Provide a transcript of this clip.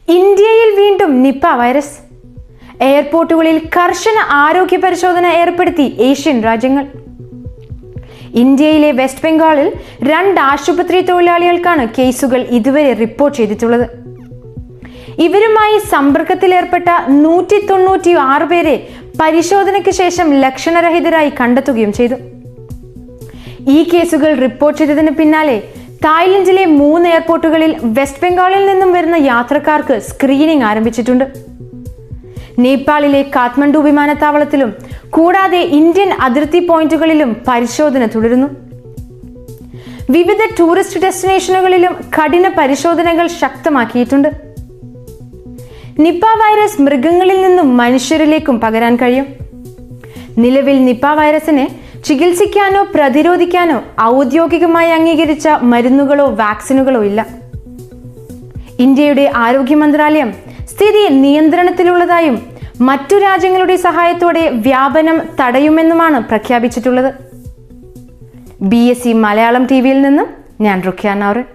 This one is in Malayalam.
ഇന്ത്യയിൽ വീണ്ടും നിപ്പ വൈറസ്. എയർപോർട്ടുകളിൽ കർശന ആരോഗ്യ പരിശോധന ഏർപ്പെടുത്തി ഏഷ്യൻ രാജ്യങ്ങൾ. ഇന്ത്യയിലെ വെസ്റ്റ് ബംഗാളിൽ 2 ആശുപത്രി തൊഴിലാളികൾക്കാണ് കേസുകൾ ഇതുവരെ റിപ്പോർട്ട് ചെയ്തിട്ടുള്ളത്. ഇവരുമായി സമ്പർക്കത്തിലേർപ്പെട്ട 196 പേരെ പരിശോധനയ്ക്ക് ശേഷം ലക്ഷണരഹിതരായി കണ്ടെത്തുകയും ചെയ്തു. ഈ കേസുകൾ റിപ്പോർട്ട് ചെയ്തതിന് പിന്നാലെ തായ്ലൻഡിലെ 3 എയർപോർട്ടുകളിൽ വെസ്റ്റ് ബംഗാളിൽ നിന്നും വരുന്ന യാത്രക്കാർക്ക് സ്ക്രീനിംഗ് ആരംഭിച്ചിട്ടുണ്ട്. നേപ്പാളിലെ കാഠ്മണ്ഡു വിമാനത്താവളത്തിലും കൂടാതെ ഇന്ത്യൻ അതിർത്തി പോയിന്റുകളിലും പരിശോധന തുടരുന്നു. വിവിധ ടൂറിസ്റ്റ് ഡെസ്റ്റിനേഷനുകളിലും കഠിന പരിശോധനകൾ ശക്തമാക്കിയിട്ടുണ്ട്. നിപ്പ വൈറസ് മൃഗങ്ങളിൽ നിന്നും മനുഷ്യരിലേക്കും പകരാൻ കഴിയും. നിലവിൽ നിപ്പ വൈറസിനെ ചികിത്സിക്കാനോ പ്രതിരോധിക്കാനോ ഔദ്യോഗികമായി അംഗീകരിച്ച മരുന്നുകളോ വാക്സിനുകളോ ഇല്ല. ഇന്ത്യയുടെ ആരോഗ്യ മന്ത്രാലയം സ്ഥിതി നിയന്ത്രണത്തിലുള്ളതായും മറ്റു രാജ്യങ്ങളുടെ സഹായത്തോടെ വ്യാപനം തടയുമെന്നുമാണ് പ്രഖ്യാപിച്ചിട്ടുള്ളത്. BSC മലയാളം TVയിൽ നിന്നും ഞാൻ റുഖ്യ നൗറൻ.